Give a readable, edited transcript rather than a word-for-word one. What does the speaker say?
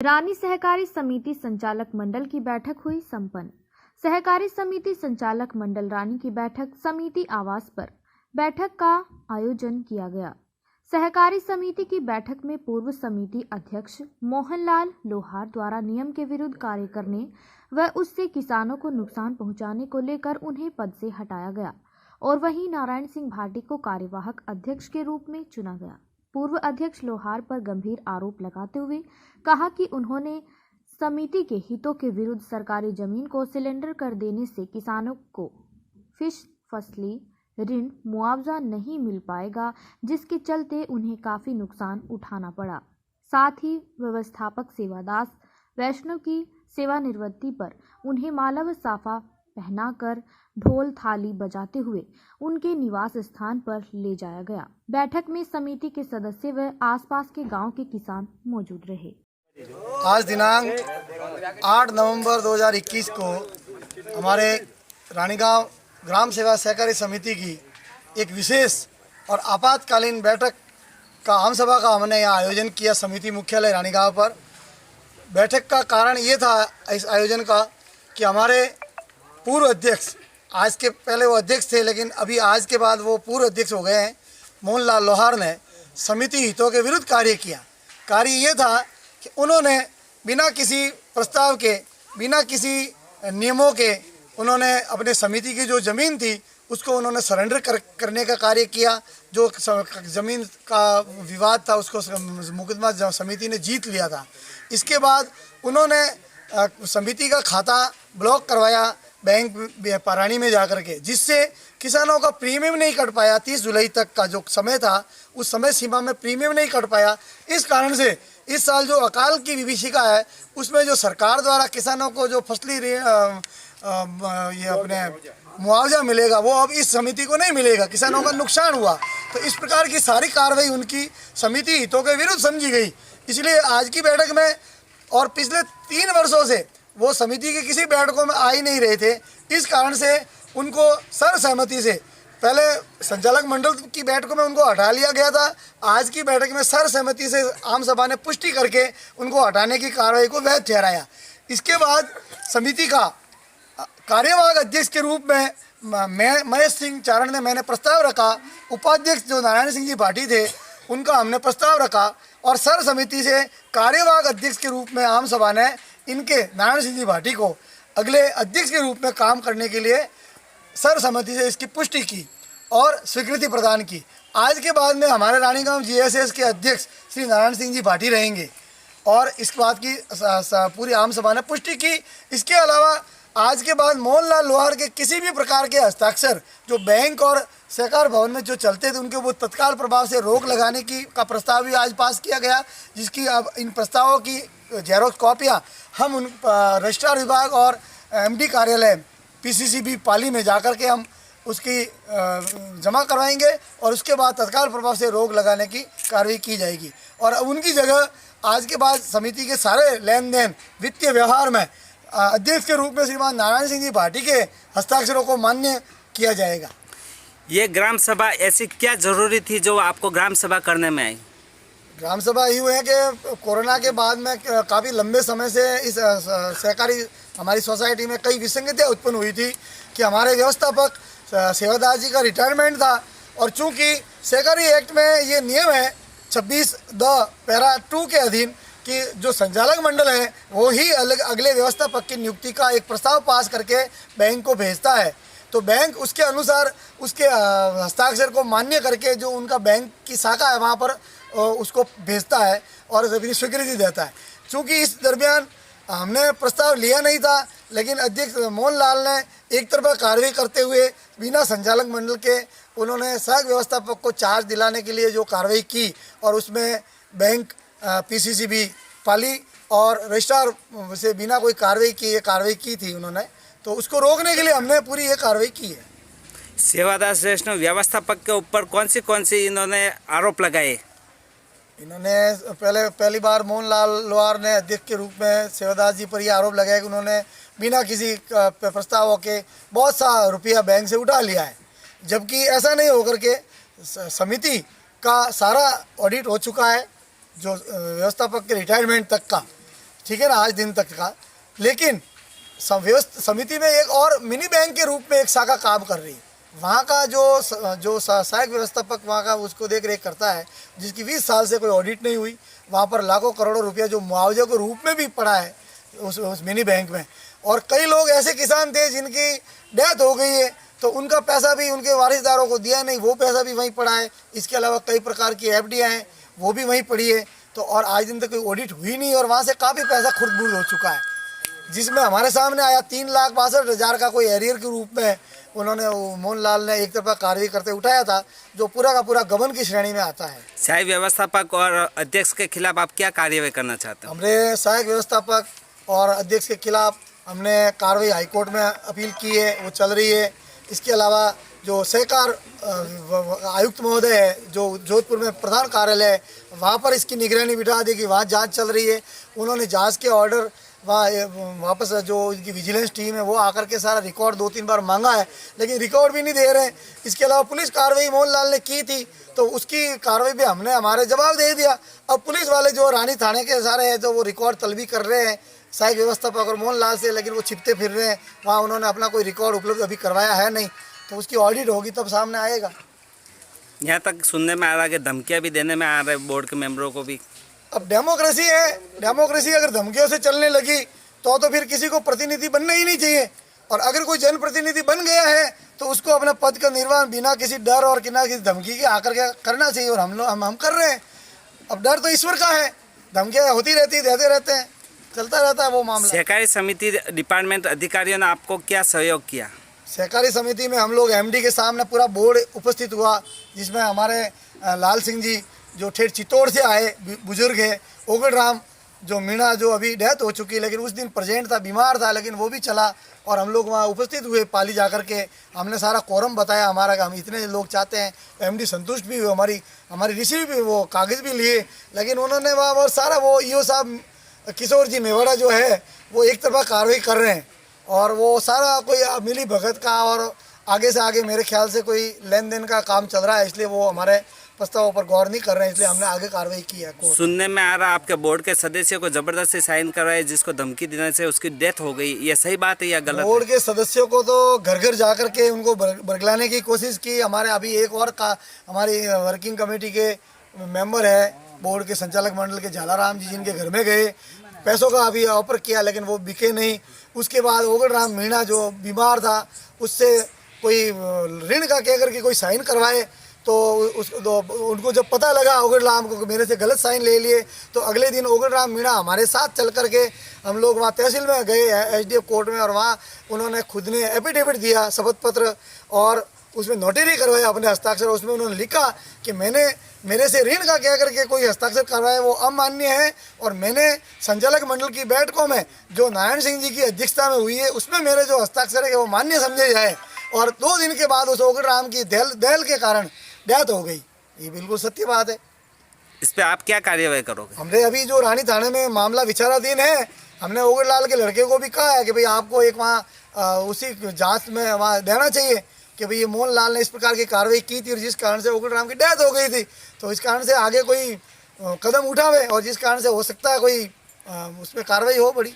रानी सहकारी समिति संचालक मंडल की बैठक हुई संपन्न। सहकारी समिति संचालक मंडल रानी की बैठक समिति आवास पर बैठक का आयोजन किया गया। सहकारी समिति की बैठक में पूर्व समिति अध्यक्ष मोहनलाल लोहार द्वारा नियम के विरुद्ध कार्य करने व उससे किसानों को नुकसान पहुंचाने को लेकर उन्हें पद से हटाया गया और वहीं नारायण सिंह भाटी को कार्यवाहक अध्यक्ष के रूप में चुना गया। पूर्व अध्यक्ष लोहार पर गंभीर आरोप लगाते हुए कहा कि उन्होंने समिति के हितों के विरुद्ध सरकारी जमीन को सिलेंडर कर देने से किसानों को फसली ऋण मुआवजा नहीं मिल पाएगा, जिसके चलते उन्हें काफी नुकसान उठाना पड़ा। साथ ही व्यवस्थापक सेवादास वैष्णव की सेवानिवृत्ति पर उन्हें माला व साफा पहनाकर ढोल थाली बजाते हुए उनके निवास स्थान पर ले जाया गया। बैठक में समिति के सदस्य व आसपास के गांव के किसान मौजूद रहे। आज दिनांक 8 नवंबर 2021 को हमारे रानीगांव ग्राम सेवा सहकारी समिति की एक विशेष और आपातकालीन बैठक का आम सभा का हमने यहाँ आयोजन किया समिति मुख्यालय रानीगांव पर। बैठक का कारण ये था इस आयोजन का कि हमारे पूर्व अध्यक्ष, आज के पहले वो अध्यक्ष थे लेकिन अभी आज के बाद वो पूर्व अध्यक्ष हो गए हैं, मोहनलाल लोहार ने समिति हितों के विरुद्ध कार्य किया। कार्य ये था कि उन्होंने बिना किसी प्रस्ताव के, बिना किसी नियमों के उन्होंने अपने समिति की जो ज़मीन थी उसको उन्होंने सरेंडर करने का कार्य किया। जो ज़मीन का विवाद था उसको मुकदमा समिति ने जीत लिया था। इसके बाद उन्होंने समिति का खाता ब्लॉक करवाया बैंक पारानी में जाकर के, जिससे किसानों का प्रीमियम नहीं कट पाया। 30 जुलाई तक का जो समय था उस समय सीमा में प्रीमियम नहीं कट पाया। इस कारण से इस साल जो अकाल की विभीषिका है उसमें जो सरकार द्वारा किसानों को जो फसली ये अपने मुआवजा मिलेगा वो अब इस समिति को नहीं मिलेगा। किसानों का नुकसान हुआ तो इस प्रकार की सारी कार्रवाई उनकी समिति हितों के विरुद्ध समझी गई। इसलिए आज की बैठक में और पिछले 3 वर्षों से वो समिति के किसी बैठकों में आ ही नहीं रहे थे। इस कारण से उनको सर्वसहमति से पहले संचालक मंडल की बैठकों में उनको हटा लिया गया था। आज की बैठक में सर्वसहमति से आम सभा ने पुष्टि करके उनको हटाने की कार्रवाई को वैध ठहराया। इसके बाद समिति का कार्यवाहक अध्यक्ष के रूप में मैं महेश सिंह चारण ने मैंने प्रस्ताव रखा। उपाध्यक्ष जो नारायण सिंह जी भाटी थे उनका हमने प्रस्ताव रखा और सर्वसम्मति से कार्यवाहक अध्यक्ष के रूप में आम सभा ने इनके नारायण सिंह जी भाटी को अगले अध्यक्ष के रूप में काम करने के लिए सर्वसम्मति से इसकी पुष्टि की और स्वीकृति प्रदान की। आज के बाद में हमारे रानीगांव जीएसएस के अध्यक्ष श्री नारायण सिंह जी भाटी रहेंगे और इस बात की पूरी आम सभा ने पुष्टि की। इसके अलावा आज के बाद मोहनलाल लोहार के किसी भी प्रकार के हस्ताक्षर जो बैंक और सहकार भवन में जो चलते थे उनके वो तत्काल प्रभाव से रोक लगाने की का प्रस्ताव भी आज पास किया गया, जिसकी अब इन प्रस्तावों की जेरोक्स कॉपियाँ हम उन रजिस्ट्रार विभाग और एमडी कार्यालय पीसीसीबी पाली में जाकर के हम उसकी जमा करवाएंगे और उसके बाद तत्काल प्रभाव से रोक लगाने की कार्रवाई की जाएगी। और उनकी जगह आज के बाद समिति के सारे लेन देन वित्तीय व्यवहार में अध्यक्ष के रूप में श्रीमान नारायण सिंह जी भाटी के हस्ताक्षरों को मान्य किया जाएगा। ये ग्राम सभा ऐसी क्या जरूरी थी जो आपको ग्राम सभा करने में आई? ग्राम सभा यूँ है कि कोरोना के बाद में काफ़ी लंबे समय से इस सहकारी हमारी सोसाइटी में कई विसंगतियाँ उत्पन्न हुई थी कि हमारे व्यवस्थापक सेवादास जी का रिटायरमेंट था और चूँकि सहकारी एक्ट में ये नियम है 26(द)(2) के अधीन कि जो संचालक मंडल है वो ही अगले व्यवस्थापक की नियुक्ति का एक प्रस्ताव पास करके बैंक को भेजता है, तो बैंक उसके अनुसार उसके हस्ताक्षर को मान्य करके जो उनका बैंक की शाखा है वहाँ पर उसको भेजता है और अपनी स्वीकृति देता है। चूँकि इस दरमियान हमने प्रस्ताव लिया नहीं था लेकिन अध्यक्ष मोहनलाल ने एक तरफा कार्रवाई करते हुए बिना संचालक मंडल के उन्होंने सहायक व्यवस्थापक को चार्ज दिलाने के लिए जो कार्रवाई की और उसमें बैंक पीसीसीबी पाली और रजिस्ट्रार से बिना कोई कार्रवाई की थी उन्होंने, तो उसको रोकने के लिए हमने पूरी ये कार्रवाई की है। सेवादास वैष्णव व्यवस्थापक के ऊपर कौन सी इन्होंने आरोप लगाए? इन्होंने पहली बार मोहनलाल लोहार ने अध्यक्ष के रूप में सेवादास जी पर यह आरोप लगाया कि उन्होंने बिना किसी प्रस्ताव के बहुत सा रुपया बैंक से उठा लिया है, जबकि ऐसा नहीं होकर के समिति का सारा ऑडिट हो चुका है जो व्यवस्थापक के रिटायरमेंट तक का। ठीक है ना, आज दिन तक का। लेकिन समिति में एक और मिनी बैंक के रूप में एक शाखा काम कर रही है। वहाँ का जो सहायक व्यवस्थापक वहाँ का उसको देख रेख करता है, जिसकी 20 साल से कोई ऑडिट नहीं हुई। वहाँ पर लाखों करोड़ों रुपया जो मुआवजे के रूप में भी पड़ा है उस मिनी बैंक में। और कई लोग ऐसे किसान थे जिनकी डेथ हो गई है, तो उनका पैसा भी उनके वारिसदारों को दिया नहीं, वो पैसा भी वहीं पड़ा है। इसके अलावा कई प्रकार की एफडीआई हैं, वो भी वहीं पड़ी है। तो और आज दिन तक कोई ऑडिट हुई नहीं और वहाँ से काफ़ी पैसा खुर्द-बुर्द हो चुका है, जिसमें हमारे सामने आया 3,62,000 का कोई एरियर के रूप में उन्होंने मोहनलाल ने एक तरफा कार्रवाई करते उठाया था, जो पूरा का पूरा गबन की श्रेणी में आता है। सहायक व्यवस्थापक और अध्यक्ष के खिलाफ आप क्या कार्रवाई करना चाहते हैं? हमने सहायक व्यवस्थापक और अध्यक्ष के खिलाफ हमने कार्रवाई हाईकोर्ट में अपील की है, वो चल रही है। इसके अलावा जो सहकार आयुक्त महोदय है, जो जोधपुर में प्रधान कार्यालय है, वहाँ पर इसकी निगरानी बिठा दी कि वहाँ जांच चल रही है। उन्होंने जांच के ऑर्डर वापस जो इनकी विजिलेंस टीम है वो आकर के सारा रिकॉर्ड 2-3 बार मांगा है, लेकिन रिकॉर्ड भी नहीं दे रहे हैं। इसके अलावा पुलिस कार्रवाई मोहनलाल ने की थी, तो उसकी कार्रवाई भी हमने हमारे जवाब दे दिया। अब पुलिस वाले जो रानी थाने के सारे हैं, तो वो रिकॉर्ड तलबी कर रहे हैं सहायक व्यवस्थापक और मोहनलाल से, लेकिन वो छिपते फिर रहे हैं। वहाँ उन्होंने अपना कोई रिकॉर्ड उपलब्ध अभी करवाया है नहीं, तो उसकी ऑडिट होगी तब सामने आएगा। यहाँ तक सुनने में आ रहा है कि धमकियाँ भी देने में आ रहे बोर्ड के मेंबरों को भी। अब डेमोक्रेसी है, डेमोक्रेसी अगर धमकियों से चलने लगी तो फिर किसी को प्रतिनिधि बनना ही नहीं चाहिए। और अगर कोई जनप्रतिनिधि बन गया है तो उसको अपने पद का निर्वहन बिना किसी डर और बिना किसी धमकी के आकर के करना चाहिए, और हम कर रहे हैं। अब डर तो ईश्वर का है, धमकियाँ होती रहती, देते रहते हैं, चलता रहता है वो मामला। सहकारी समिति डिपार्टमेंट अधिकारियों ने आपको क्या सहयोग किया? सहकारी समिति में हम लोग एमडी के सामने पूरा बोर्ड उपस्थित हुआ, जिसमें हमारे लाल सिंह जी जो ठेठ चित्तौड़ से आए बुजुर्ग है, ओगड़ राम जो मीणा जो अभी डेथ हो चुकी है, लेकिन उस दिन प्रेजेंट था, बीमार था, लेकिन वो भी चला और हम लोग वहाँ उपस्थित हुए पाली जाकर के। हमने सारा कोरम बताया हमारा कि हम इतने लोग चाहते हैं। एमडी संतुष्ट भी हुए, हमारी रिसीव भी, वो कागज़ भी लिए, लेकिन उन्होंने वहाँ और सारा वो ईओ साहब किशोर जी मेवाड़ा जो है वो एक तरफा कार्रवाई कर रहे हैं, और वो सारा कोई मिली भगत का और आगे से आगे मेरे ख्याल से कोई लेन देन का काम चल रहा है, इसलिए वो हमारे प्रस्तावों पर गौर नहीं कर रहे हैं, इसलिए हमने आगे कार्रवाई की है। सुनने में आ रहा आपके बोर्ड के सदस्य को जबरदस्ती साइन करवाए, जिसको धमकी देने से उसकी डेथ हो गई, ये सही बात है या गलत? बोर्ड के सदस्यों को तो घर घर जाकर के उनको बरगलाने की कोशिश की। हमारे अभी एक और हमारी वर्किंग कमेटी के मेंबर है बोर्ड के संचालक मंडल के झालाराम जी, जिनके घर में गए, पैसों का अभी ऑफर किया, लेकिन वो बिके नहीं। उसके बाद ओगड़ राम मीणा जो बीमार था, उससे कोई ऋण का कह करके कोई साइन करवाए, तो उनको जब पता लगा ओगड़ राम को मेरे से गलत साइन ले लिए, तो अगले दिन ओगड़ राम मीणा हमारे साथ चल करके हम लोग वहाँ तहसील में गए एसडीएफ कोर्ट में, और वहाँ उन्होंने खुद ने एफिडेविट दिया, शपथ पत्र, और उसमें नोटरी करवाया अपने हस्ताक्षर। उसमें उन्होंने लिखा कि मेरे से ऋण का कह करके कोई हस्ताक्षर करवाया वो अमान्य है, और मैंने संचालक मंडल की बैठकों में जो नारायण सिंह जी की अध्यक्षता में हुई है उसमें मेरे जो हस्ताक्षर है वो मान्य समझे जाए। और 2 दिन के बाद उस ओगड़ राम की दहल के कारण डेथ हो गई। ये बिल्कुल सत्य बात है। इस पे आप क्या कार्यवाही करोगे? हमने अभी जो रानी थाने में मामला विचाराधीन है, हमने ओगड़ लाल के लड़के को भी कहा है कि भाई आपको एक वहाँ उसी जांच में वहाँ देना चाहिए कि भाई ये मोहनलाल ने इस प्रकार की कार्रवाई की थी और जिस कारण से ओगड़ राम की डेथ हो गई थी, तो इस कारण से आगे कोई कदम उठावे और जिस कारण से हो सकता है कोई उसमें कार्रवाई हो बड़ी।